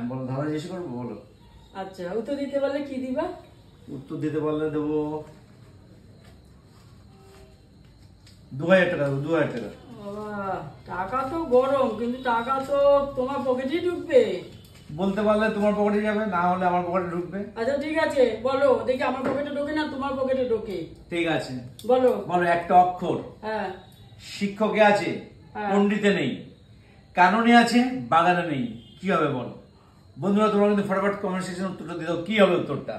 বলো, ধাঁধা জিজ্ঞেস করবো, বলো। আচ্ছা, উত্তর দিতে পারলে কি দিবা? উত্তর দিতে পারলে দেবো 2000 টাকা দেবো, 2000 টাকা। বাবা, টাকা তো গরম, কিন্তু টাকা তো তোমার পকেটেই ঢুকবে। বলতে পারলে তোমার পকেটে যাবে, না হলে আমার পকেটে ঢুকবে। আচ্ছা ঠিক আছে, বলো দেখি আমার পকেটে ঢোকে না তোমার পকেটে ঢোকে। ঠিক আছে, বলো। বলো। একটা অক্ষর হ্যাঁ। শিক্ষকে আছে, হ্যাঁ। পণ্ডিতে নেই, কাননে আছে, বাগানে নেই, কি হবে বলো? বন্ধুরা তোমরা কিন্তু ফটাফট কমেন্ট সেকশনে উত্তরটা দিয়ে দাও, কি হবে উত্তরটা?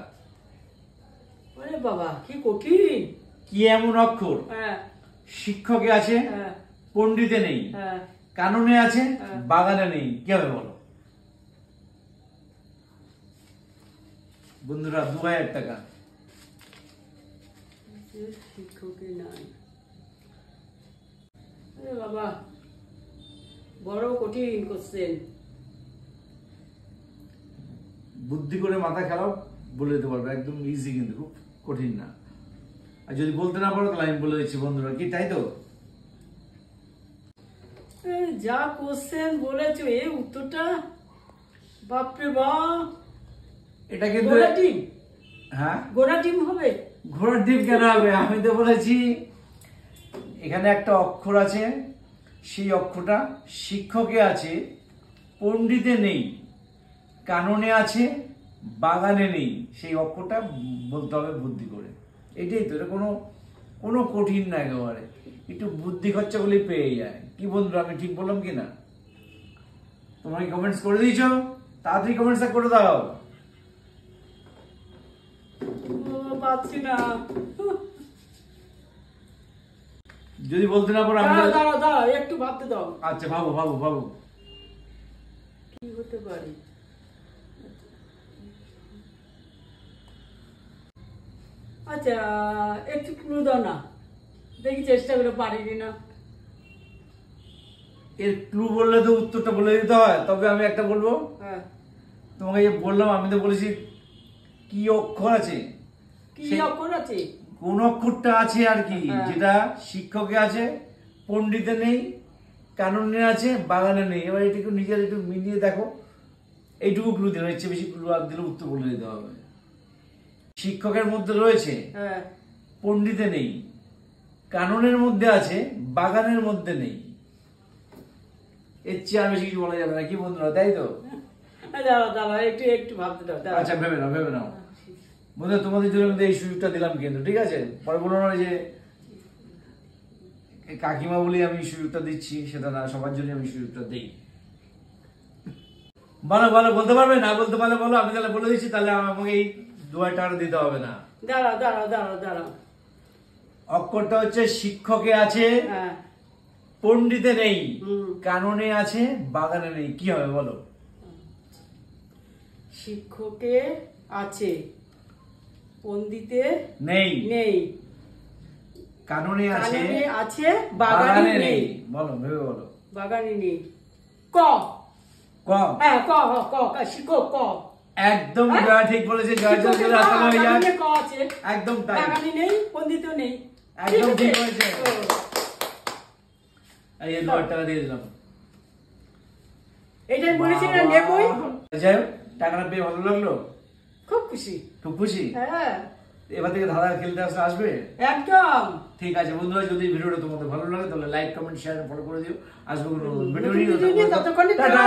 আরে বাবা, কি কঠিন। কি এমন অক্ষর হ্যাঁ। শিক্ষকে আছে, হ্যাঁ। পণ্ডিতে নেই, হ্যাঁ। কাননে আছে, হ্যাঁ। বাগানে নেই, কি হবে বলো? বন্ধুরা 2000 টাকা। শিক্ষকে নাই। আরে বাবা, বড় কঠিন কোশ্চেন। বুদ্ধি করে মাথা খেলাও, বলে দিতে পারবে, একদম ইজি, কিন্তু খুব কঠিন না। আর যদি বলতে না পারো তাহলে আমি বলে দিচ্ছি বন্ধুরা, কি তাই তো? যা কোশ্চেন বলেছো, এই উত্তরটা বাপরে বাপ। এটা কিন্তু ঘোড়া ডিম। হ্যাঁ, ঘোড়া ডিম হবে? ঘোড়ার ডিম কেন হবে? আমি তো বলেছি এখানে একটা অক্ষর আছে, সেই অক্ষরটা শিক্ষকে আছে, পণ্ডিতে নেই, কাননে আছে, বাগানে নেই, সেই অক্ষরটা বলতে হবে বুদ্ধি করে। এটাই তো, এটা কোনো কোনো কঠিন না, একেবারে একটু বুদ্ধি খরচা করলেই পেয়ে যায়। কি বন্ধুরা, আমি ঠিক বললাম কি না? তোমরা কি কমেন্টস করে দিয়েছো? তাড়াতাড়ি কমেন্টসটা করে দাও। পাচ্ছি না। যদি বলতে না পারো আমি দাঁড়াও দাঁড়াও, একটু ভাবতে দাও। আচ্ছা, ভাবো ভাবো ভাবো। কি হতে পারে? আচ্ছা, একটু ক্লু দাও না, দেখি চেষ্টা করে পারি কিনা। এর ক্লু বললে তো উত্তরটা বলে দিতে হয়, তবে আমি একটা বলবো। হ্যাঁ। তোমাকে যে বললাম, আমি তো বলেছি কি অক্ষর আছে, কি অক্ষর আছে? কোন অক্ষরটা আছে আর কি, যেটা শিক্ষকে আছে, পণ্ডিতে নেই, কাননে আছে, বাগানে নেই। এবার এটাকে নিজের একটু মিলিয়ে দেখো। এইটুকু ক্লু দিলাম, এর চেয়ে বেশি ক্লু আর দিলে উত্তর বলে দিতে হবে। শিক্ষকের মধ্যে রয়েছে, পণ্ডিতে নেই, কাননের মধ্যে আছে, বাগানের মধ্যে নেই। এর চেয়ে আর বেশি কিছু বলা যাবে না, কি বন্ধুরা, তাই তো? দাঁড়াও দাঁড়াও, একটু একটু ভাবতে দাও। আচ্ছা, ভেবে নাও, ভেবে নাও বন্ধুরা, তোমাদের জন্য এই সুযোগটা দিলাম কিন্তু, ঠিক আছে? পরে বলো না যে কাকিমা বলি আমি সুযোগটা দিচ্ছি, সেটা না, সবার জন্য আমি সুযোগটা দিই। বলো বলো, বলতে পারবে? না বলতে পারলে বলো, আমি তাহলে বলে দিচ্ছি, তাহলে আমাকে এই 2000 টাকা দিতে হবে না। দাঁড়াও দাঁড়াও দাঁড়াও দাঁড়াও। অক্ষরটা হচ্ছে শিক্ষকে আছে, পণ্ডিতে নেই, কাননে আছে, বাগানে নেই, কি হবে বলো? শিক্ষকে আছে, পণ্ডিতে নেই, নেই, কাননে আছে, আছে, বাগানে নেই। বলো, ভেবে বলো। বাগানে নেই। ক। ক? হ্যাঁ, ক ক ক, শিক্ষক, ক। একদম ঠিক বলেছে, জয় জয় জয়, আসলে হয়ে যায়। ক আছে, একদম তাই, বাগানে নেই, পণ্ডিতেও নেই, একদম ঠিক হয়েছে। এই 2000 টাকা দিয়ে দিলাম। এটাই বলেছি না, নেবই। যাই হোক, টাকাটা পেয়ে ভালো লাগলো, খুব খুশি। খুব খুশি। হ্যাঁ, এবার থেকে ধাঁধা খেলতে আসবে। একদম। ঠিক আছে বন্ধুরা, যদি ভিডিওটা তোমাদের ভালো লাগে তাহলে লাইক, কমেন্ট, শেয়ার, ফলো করে দিও। আসবো ভিডিও নিয়ে। ততক্ষণে টাটা।